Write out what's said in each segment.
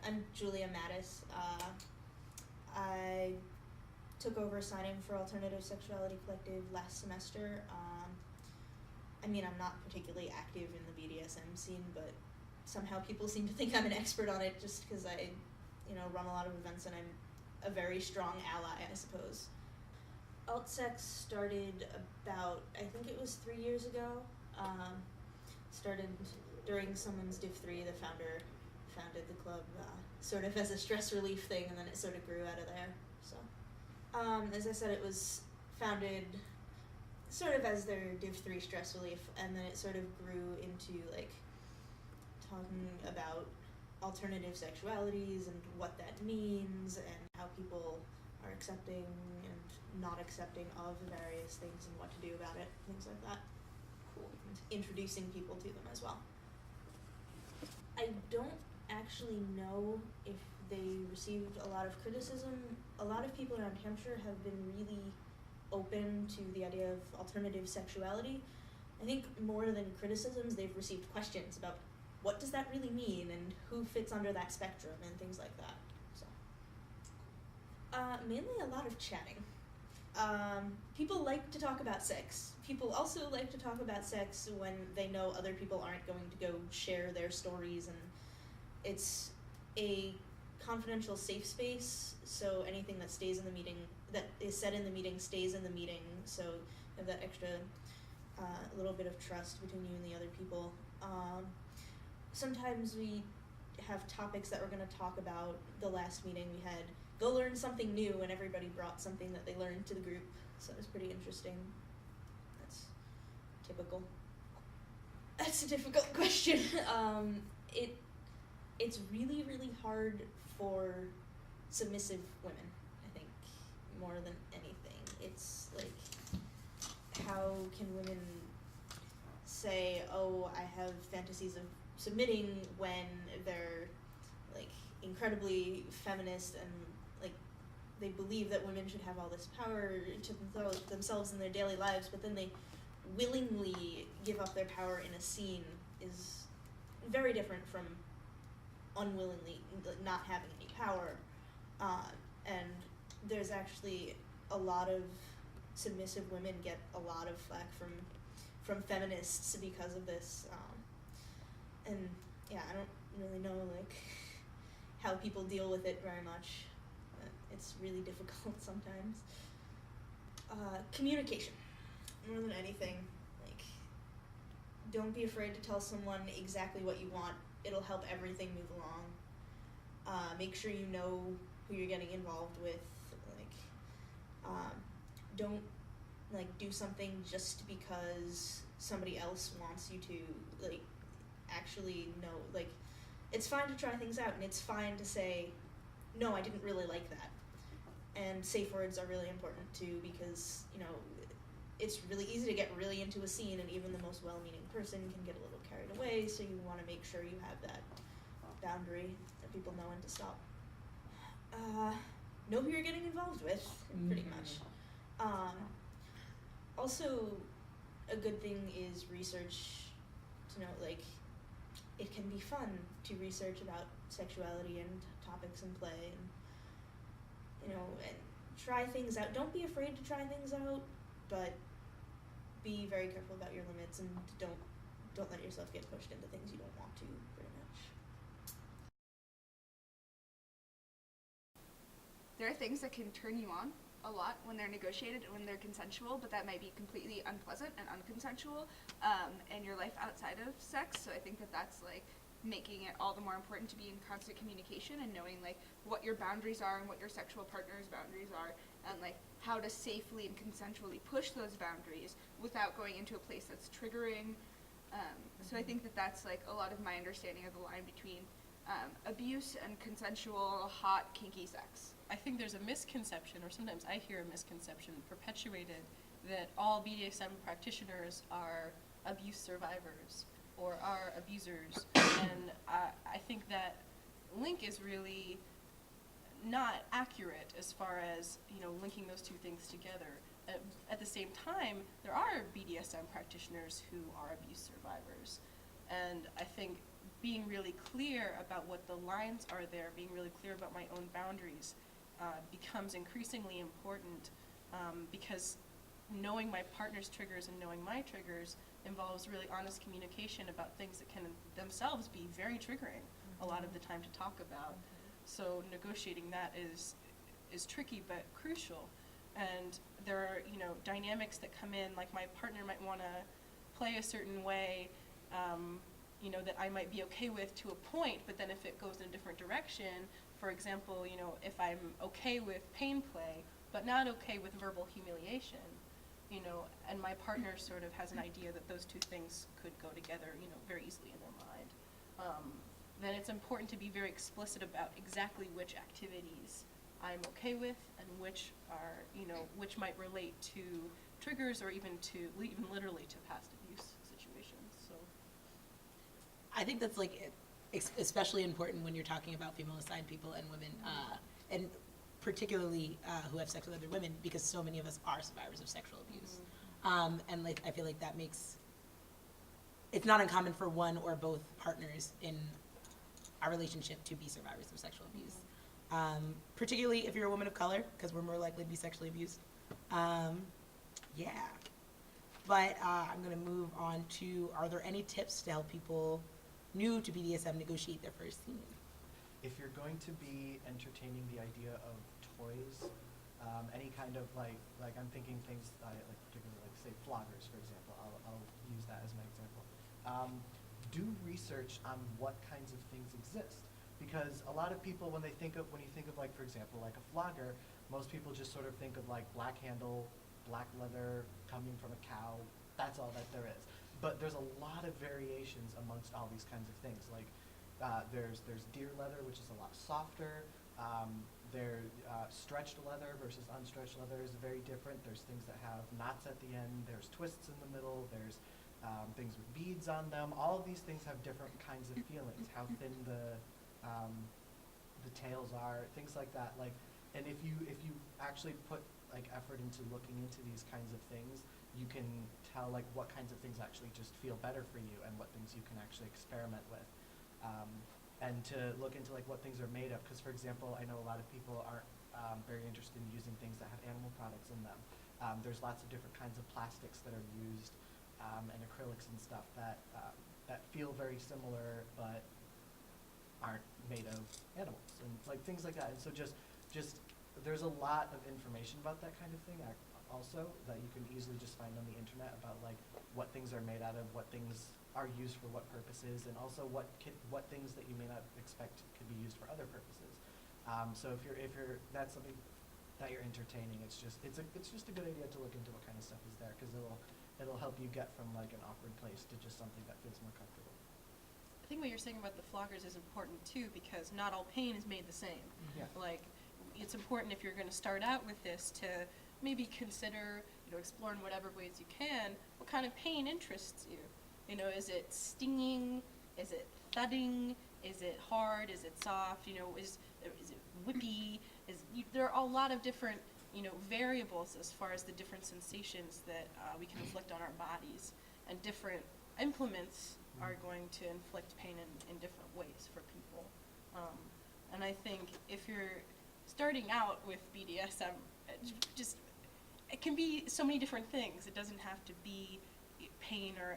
I'm Julia Mattis. I took over signing for Alternative Sexuality Collective last semester. I mean, I'm not particularly active in the BDSM scene, but somehow people seem to think I'm an expert on it just because I, run a lot of events and I'm a very strong ally, I suppose. Altsex started about, I think it was 3 years ago. Started during someone's Div 3, the founder founded the club sort of as a stress relief thing, and then it sort of grew out of there. So, as I said, it was founded sort of as their Div 3 stress relief, and then it sort of grew into like talking about alternative sexualities and what that means and how people are accepting and not accepting of various things and what to do about it, things like that. Cool. And introducing people to them as well. I don't actually know if they received a lot of criticism. A lot of people around Hampshire have been really open to the idea of alternative sexuality. I think more than criticisms, they've received questions about what does that really mean and who fits under that spectrum and things like that. So, mainly a lot of chatting. People like to talk about sex. People also like to talk about sex when they know other people aren't going to go share their stories, and it's a confidential safe space, so anything that stays in the meeting, that is said in the meeting, stays in the meeting, so you have that extra little bit of trust between you and the other people. Sometimes we have topics that we're going to talk about. The last meeting we had, go learn something new, and everybody brought something that they learned to the group, so it was pretty interesting. That's typical. That's a difficult question. It's really, really hard for submissive women, I think, more than anything. It's like, how can women say, oh, I have fantasies of submitting, when they're like incredibly feminist and like they believe that women should have all this power to themselves in their daily lives, but then they willingly give up their power in a scene is very different from unwillingly not having any power. And there's actually a lot of submissive women get a lot of flack from feminists because of this. And yeah, I don't really know like how people deal with it very much. It's really difficult sometimes. Communication, more than anything. Like, don't be afraid to tell someone exactly what you want. It'll help everything move along. Make sure you know who you're getting involved with. Like, don't like do something just because somebody else wants you to. Like, actually know. Like, it's fine to try things out, and it's fine to say, no, I didn't really like that. And safe words are really important too, because it's really easy to get really into a scene, and even the most well-meaning person can get a little carried away, so you want to make sure you have that boundary that people know when to stop. Know who you're getting involved with, pretty much. Also, a good thing is research, to know, like, it can be fun to research about sexuality and topics in play, and and try things out. Don't be afraid to try things out, but be very careful about your limits, and don't let yourself get pushed into things you don't want to, very much. There are things that can turn you on a lot when they're negotiated and when they're consensual, but that might be completely unpleasant and unconsensual in your life outside of sex. So I think that that's like making it all the more important to be in constant communication and knowing like what your boundaries are and what your sexual partner's boundaries are, and like how to safely and consensually push those boundaries without going into a place that's triggering. So I think that that's like a lot of my understanding of the line between abuse and consensual, hot, kinky sex. I think there's a misconception, or sometimes I hear a misconception perpetuated, that all BDSM practitioners are abuse survivors or are abusers. And I think that link is really not accurate as far as linking those two things together. At the same time, there are BDSM practitioners who are abuse survivors, and I think being really clear about what the lines are there, being really clear about my own boundaries, becomes increasingly important, because knowing my partner's triggers and knowing my triggers involves really honest communication about things that can themselves be very triggering a lot of the time to talk about. So negotiating that is tricky but crucial. And there are, dynamics that come in, like my partner might want to play a certain way, that I might be okay with to a point, but then if it goes in a different direction, for example, if I'm okay with pain play, but not okay with verbal humiliation, and my partner sort of has an idea that those two things could go together, very easily in their mind, then it's important to be very explicit about exactly which activities I'm okay with and which are, which might relate to triggers or even literally to past abuse situations. So I think that's like especially important when you're talking about female assigned people and women, and particularly who have sex with other women, because so many of us are survivors of sexual abuse. And like I feel like that makes it's not uncommon for one or both partners in our relationship to be survivors of sexual abuse. Particularly if you're a woman of color, because we're more likely to be sexually abused. Yeah. But I'm going to move on to, are there any tips to help people new to BDSM negotiate their first scene? If you're going to be entertaining the idea of toys, any kind of like I'm thinking things like particularly like say floggers, for example. I'll use that as my example. Do research on what kinds of things exist, because a lot of people when you think of like, for example, like a flogger, most people just sort of think of like black handle, black leather coming from a cow. That's all that there is. But there's a lot of variations amongst all these kinds of things. Like there's deer leather, which is a lot softer. Stretched leather versus unstretched leather is very different. There's things that have knots at the end. There's twists in the middle. There's things with beads on them. All of these things have different kinds of feelings. How thin the tails are, things like that. Like, and if you actually put like effort into looking into these kinds of things, you can tell like what kinds of things actually just feel better for you and what things you can actually experiment with. And to look into like what things are made of, because for example, I know a lot of people aren't very interested in using things that have animal products in them. There's lots of different kinds of plastics that are used and acrylics and stuff that feel very similar but aren't made of animals and like things like that. And so just there's a lot of information about that kind of thing also that you can easily just find on the internet about like what things are made out of, what things are used for what purposes, and also what things that you may not expect could be used for other purposes. So if you're that's something that you're entertaining, it's just a good idea to look into what kind of stuff is there, because it'll help you get from like an awkward place to just something that feels more comfortable. I think what you're saying about the floggers is important too, because not all pain is made the same. Yeah. Like, it's important if you're going to start out with this to maybe consider, explore in whatever ways you can, what kind of pain interests you. Is it stinging? Is it thudding? Is it hard? Is it soft? Is it whippy? There are a lot of different, variables as far as the different sensations that we can inflict on our bodies, and different implements are going to inflict pain in different ways for people. And I think if you're starting out with BDSM, it can be so many different things. It doesn't have to be pain or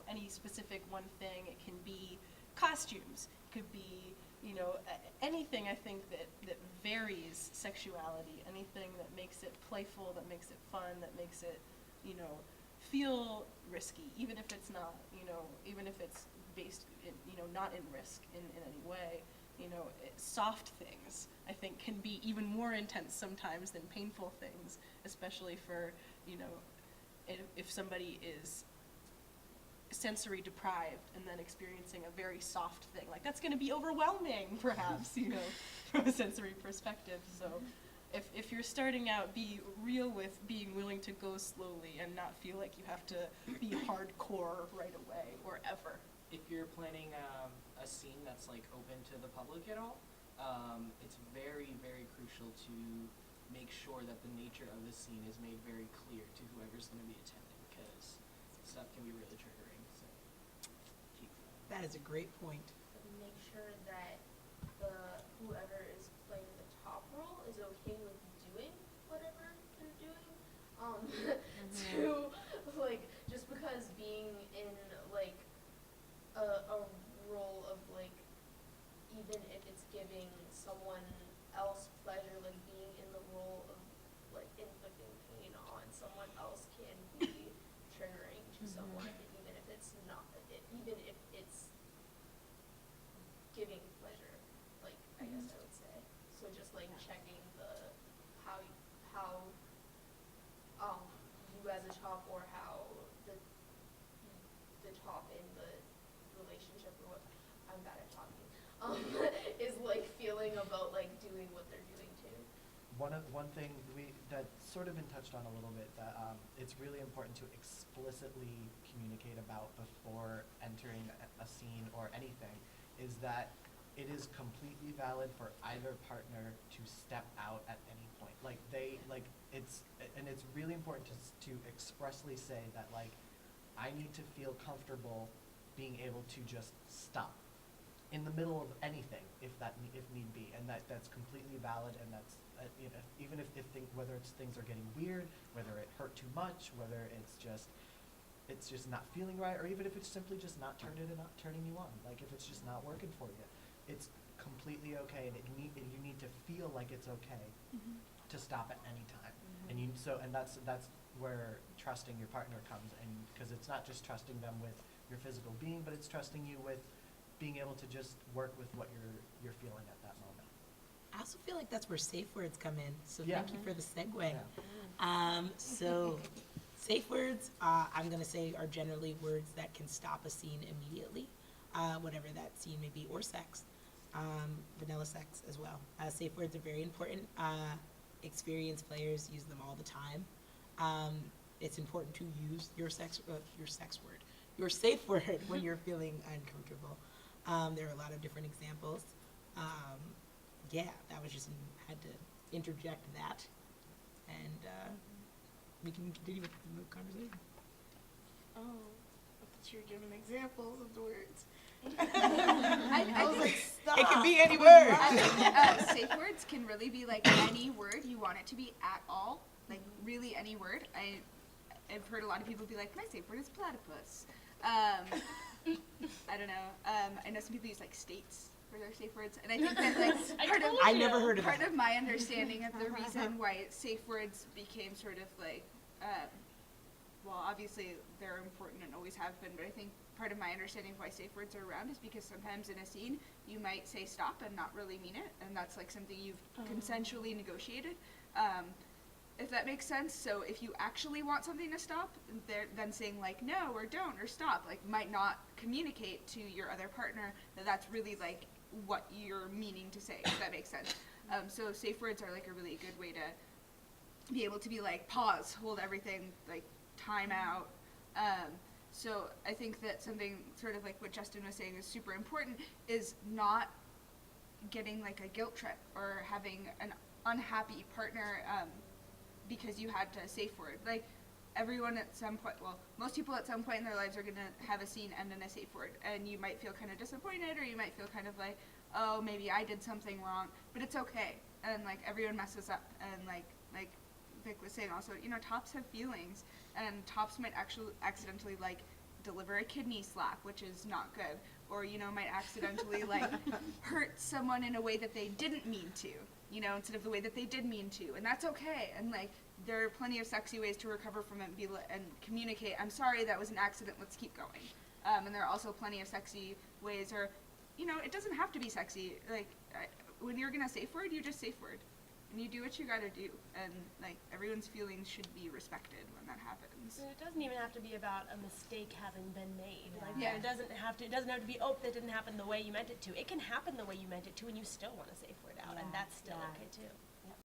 any specific one thing. It can be costumes. It could be anything, I think, that varies sexuality, anything that makes it playful, that makes it fun, that makes it feel risky, even if it's not, even if it's based in, not in risk in any way. Soft things, I think, can be even more intense sometimes than painful things, especially for, if somebody is sensory deprived and then experiencing a very soft thing. Like, that's going to be overwhelming, perhaps, from a sensory perspective. So if you're starting out, be real with being willing to go slowly and not feel like you have to be hardcore right away or ever. If you're planning a scene that's like open to the public at all, it's very, very crucial to make sure that the nature of the scene is made very clear to whoever's going to be attending, because stuff can be really triggering. So keep that. That is a great point. make sure that whoever is playing the top role is okay with doing whatever they're doing. To like, just because being in like a role of like, even if it's giving someone else pleasure, like being in the role of like inflicting pain on someone else can be triggering to someone, even if it's not, even if it's giving pleasure, like I guess I would say. So just like checking how you as a top, or how the top in the relationship, or what, I'm bad at talking, is like feeling about like doing what they're doing too. One thing that's sort of been touched on a little bit, that it's really important to explicitly communicate about before entering a scene or anything, is that it is completely valid for either partner to step out at any point. Like it's really important to expressly say that, like, I need to feel comfortable being able to just stop in the middle of anything, if need be, and that's completely valid, and that's even if whether it's things are getting weird, whether it hurt too much, whether it's just not feeling right, or even if it's simply just not turning you on, like if it's just not working for you, it's completely okay, and you need to feel like it's okay to stop at any time, and that's where trusting your partner comes, and because it's not just trusting them with your physical being, but it's trusting you with being able to just work with what you're feeling at that moment. I also feel like that's where safe words come in, so Yeah. thank you for the segue. Yeah. So safe words, I'm going to say, are generally words that can stop a scene immediately, whatever that scene may be, or sex, vanilla sex as well. Safe words are very important. Experienced players use them all the time. It's important to use your safe word when you're feeling uncomfortable. There are a lot of different examples. That was just, had to interject that, and we can continue with the conversation. Oh, I thought you were giving examples of the words. I was think like, stop. It can be any word. I think that, safe words can really be like any word you want it to be at all, like really any word. I've heard a lot of people be like, my safe word is platypus. I don't know. I know some people use like states for their safe words, and I think that like I never heard of part that. of my understanding of the reason why safe words became sort of like, well, obviously they're important and always have been, but I think part of my understanding of why safe words are around is because sometimes in a scene you might say stop and not really mean it, and that's like something you've consensually negotiated. If that makes sense. So if you actually want something to stop, then saying like no or don't or stop like might not communicate to your other partner that that's really like what you're meaning to say, if that makes sense. So safe words are like a really good way to be able to be like pause, hold everything, like time out. So I think that something sort of like what Justin was saying is super important, is not getting like a guilt trip or having an unhappy partner because you had to safe word. Like everyone at some point, well, most people at some point in their lives are gonna have a scene end in a safe word, and you might feel kind of disappointed, or you might feel kind of like, oh, maybe I did something wrong, but it's okay. And like everyone messes up, and like Vic was saying also, you know, tops have feelings, and tops might actually accidentally like deliver a kidney slap, which is not good, or you know, might accidentally like hurt someone in a way that they didn't mean to, you know, instead of the way that they did mean to, and that's okay. And like there are plenty of sexy ways to recover from it and communicate, I'm sorry, that was an accident, let's keep going. And there are also plenty of sexy ways, or you know, it doesn't have to be sexy. Like when you're gonna safe word, you just safe word, and you do what you gotta do, and like everyone's feelings should be respected when that happens. And it doesn't even have to be about a mistake having been made. Like Yeah. it doesn't have to be, oh, that didn't happen the way you meant it to. It can happen the way you meant it to, and you still want to safe word out, and that's still okay too.